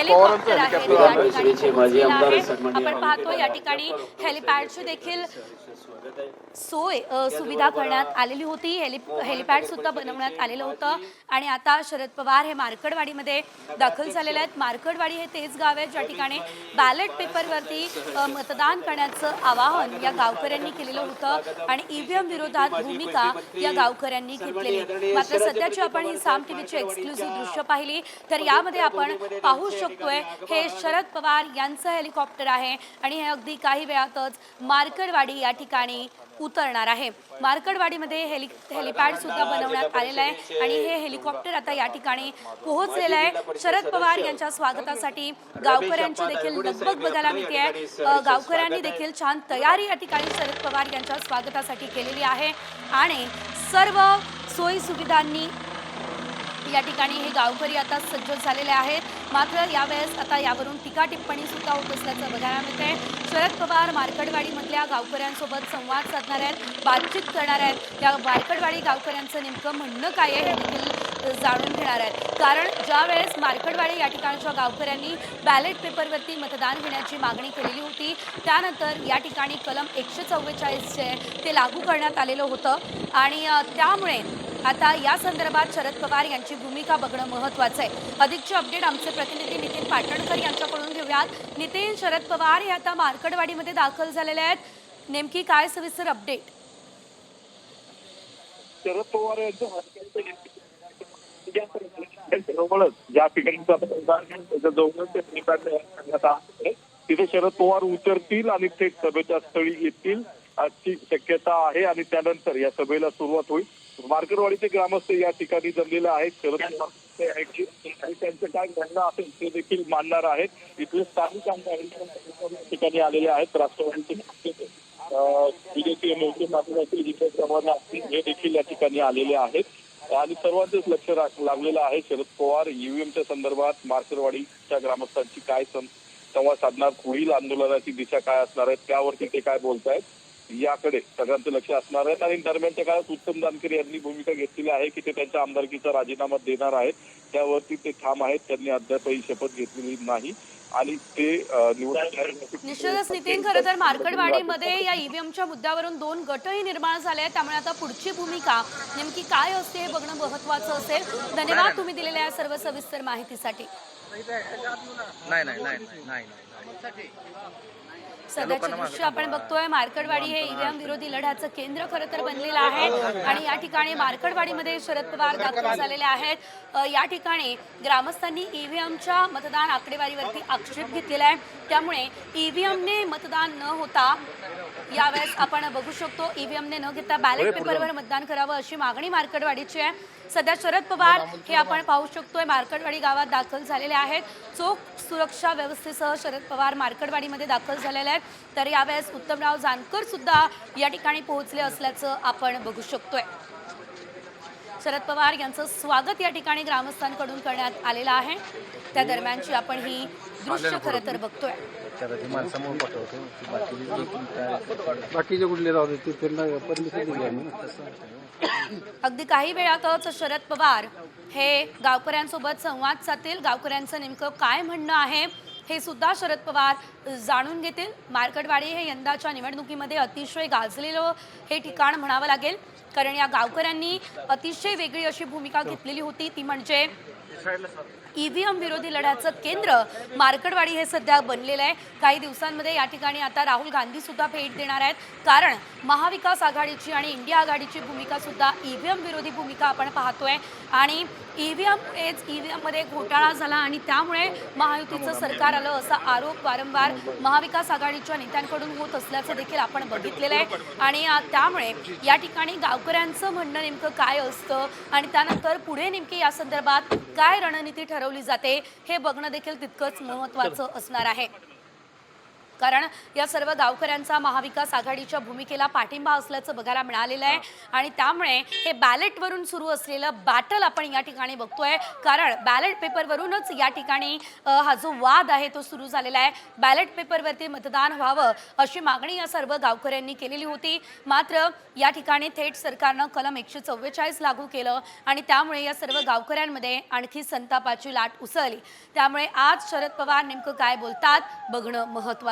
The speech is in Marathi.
हेलिकॉप्टर आहे ते या ठिकाणी पोहोचलेलं आहे। आपण पाहतो या ठिकाणी हेलिपॅडची देखील सोय सुविधा करण्यात आलेली होती। हेलिपॅड सुद्धा बनवण्यात आलेलं होतं आणि आता शरद पवार हे मार्कडवाडीमध्ये दाखल झालेले आहेत। मार्कडवाडी हे तेच गाव आहे ज्या ठिकाणी बॅलेट पेपरवरती मतदान करण्याचं आवाहन या गावकऱ्यांनी केलेलं होतं आणि ईव्हीएम विरोधात भूमिका या गावकऱ्यांनी घेतलेली। मात्र सध्याची आपण ही साम टीव्हीची एक्सक्लुसिव्ह दृश्य पाहिली तर यामध्ये आपण पाहू शकतोय हे शरद पवार यांचं हेलिकॉप्टर आहे आणि हे अगदी काही वेळातच मार्कडवाडी या ठिकाणी उतरणार आहे। मार्कडवाडीमध्ये हेलिपॅड सुद्धा बनवण्यात आलेलं आहे आणि हे हेलिकॉप्टर आता या ठिकाणी पोहोचलेलं आहे। शरद पवार यांच्या स्वागतासाठी गावकऱ्यांची देखील लगबग बघायला मिळते आहे। गावकऱ्यांनी देखील छान तयारी या ठिकाणी शरद पवार यांच्या स्वागतासाठी केलेली आहे आणि सर्व सोयी सुविधांनी या ठिकाणी हे गावकरी आता सज्ज झालेले आहेत। मात्र यावेळेस आता यावरून टीका टिप्पणी सुद्धा होत असल्याचं बघायला मिळतंय। शरद पवार मार्कडवाडीमधल्या गावकऱ्यांसोबत संवाद साधणार आहेत, बातचीत करणार आहेत। या मार्कडवाडी गावकऱ्यांचं नेमकं म्हणणं काय आहे हे देखील जाणून घेणार आहेत। कारण ज्यावेळेस मार्कडवाडी या ठिकाणच्या गावकऱ्यांनी बॅलेट पेपरवरती मतदान घेण्याची मागणी केलेली होती त्यानंतर या ठिकाणी कलम 144 जे ते लागू करण्यात आलेलं होतं आणि त्यामुळे आता या संदर्भात शरद पवार यांची भूमिका बघणं महत्त्वाचं आहे। अधिकचे अपडेट आमचे प्रतिनिधी नितीन पाटणकर यांच्याकडून घेऊयात। नितीन, शरद पवार हे आता मार्कडवाडीमध्ये दाखल झालेले आहेत, नेमकी काय सविस्तर अपडेट? शरद पवार यांच्या ज्या ठिकाणी तिथे शरद पवार उतरतील आणि थेट सभेच्या स्थळी येतील अशी शक्यता आहे आणि त्यानंतर या सभेला सुरुवात होईल। मार्कडवाडीचे ग्रामस्थ या ठिकाणी जमलेले आहेत। शरद पवार आणि त्यांचं काय म्हणणं असेल ते देखील मांडणार आहेत। इथले स्थानिक आमदार ठिकाणी आलेले आहेत। राष्ट्रवादीचे विदेशी मोठे माध्यमातील जिथे प्रमाण असतील हे देखील या ठिकाणी आलेले आहेत आणि सर्वांचंच लक्ष लागलेलं आहे शरद पवार ईव्हीएमच्या संदर्भात मार्कडवाडीच्या ग्रामस्थांची काय संवाद साधणार, पुढील आंदोलनाची दिशा काय असणार आहे त्यावरती ते काय बोलतायत याकडे सगळ्यांचं लक्ष असणार आहे। आणि दरम्यानच्या काळात उत्तम जानकर यांनी भूमिका घेतलेली आहे की ते त्यांच्या आमदारकीचा राजीनामा देणार आहेत, त्यावरती ते ठाम आहेत। त्यांनी अद्यापही शपथ घेतलेली नाही आणि ते निश्चितच नितीन, खरं तर मार्कडवाडीमध्ये या ईव्हीएमच्या मुद्द्यावरून 2 गटही निर्माण झाले आहेत, त्यामुळे आता पुढची भूमिका नेमकी काय असते हे बघणं महत्त्वाचं असेल। धन्यवाद तुम्ही दिलेल्या सर्व सविस्तर माहितीसाठी। सध्याचे दृश्य आपण बघतोय, मार्कडवाडी हे ईव्हीएम विरोधी लढ्याचं केंद्र खरं तर बनलेलं आहे आणि या ठिकाणी मार्कडवाडीमध्ये शरद पवार दाखल झालेले आहेत। या ठिकाणी ग्रामस्थांनी ईव्हीएमच्या मतदान आकडेवारीवरती आक्षेप घेतलेला आहे, त्यामुळे ईव्हीएमने मतदान न होता यावेळेस आपण बघू शकतो ईव्हीएमने न घेता बॅलेट पेपरवर मतदान करावं अशी मागणी मार्कडवाडीची आहे। सध्या शरद पवार हे आपण पाहू शकतोय मार्कडवाडी गावात दाखल झालेले आहेत। चोख सुरक्षा व्यवस्थेसह शरद पवार मार्कडवाडीमध्ये दाखल झालेले आहेत, तर यावेळेस उत्तमराव जानकर सुद्धा या ठिकाणी पोहोचले असल्याचं आपण बघू शकतोय। शरद पवार यांचं स्वागत या ठिकाणी ग्रामस्थांकडून करण्यात आलेलं आहे, त्या दरम्यानची आपण ही दृश्य खरं तर बघतोय। अगदी काही वेळातच शरद पवार हे गावकऱ्यांसोबत संवाद साधतील, गावकऱ्यांचं नेमकं काय म्हणणं आहे हे सुद्धा शरद पवार जाणून घेतील। मार्कडवाडी हे यंदाच्या निवडणुकीमध्ये अतिशय गाजलेलं हे ठिकाण म्हणावं लागेल, कारण या गावकऱ्यांनी अतिशय वेगळी अशी भूमिका घेतलेली होती, ती म्हणजे ईव्हीएम विरोधी लढ्याचं केंद्र मार्कडवाडी हे सध्या बनलेलं आहे। काही दिवसांमध्ये या ठिकाणी आता राहुल गांधी सुद्धा भेट देणार आहेत, कारण महाविकास आघाडीची आणि इंडिया आघाडीची भूमिका सुद्धा ईव्हीएम विरोधी भूमिका आपण पाहतोय आणि ईव्हीएममध्ये घोटाळा झाला आणि त्यामुळे महायुतीचं सरकार आलं असा आरोप वारंवार महाविकास आघाडीच्या नेत्यांकडून होत असल्याचं देखील आपण बघितलेलं आहे आणि त्यामुळे या ठिकाणी गावकऱ्यांचं म्हणणं नेमकं काय असतं आणि त्यानंतर पुढे नेमकी या संदर्भात काय रणनीती ठरवली जाते हे बघणं देखील तितकंच महत्त्वाचं असणार आहे। कारण या सर्व गावकऱ्यांचा महाविकास आघाडीच्या भूमिकेला पाठिंबा असल्याचं बघायला मिळालेलं आहे आणि त्यामुळे हे बॅलेटवरून सुरू असलेलं बॅटल आपण या ठिकाणी बघतोय. कारण बॅलेट पेपरवरूनच या ठिकाणी हा जो वाद आहे तो सुरू झालेला आहे. बॅलेट पेपरवरती मतदान व्हावं अशी मागणी या सर्व गावकऱ्यांनी केलेली होती. मात्र या ठिकाणी थेट सरकारनं कलम 144 लागू केलं आणि त्यामुळे या सर्व गावकऱ्यांमध्ये आणखी संतापाची लाट उसळली. त्यामुळे आज शरद पवार नेमकं काय बोलतात बघणं महत्त्वाचं.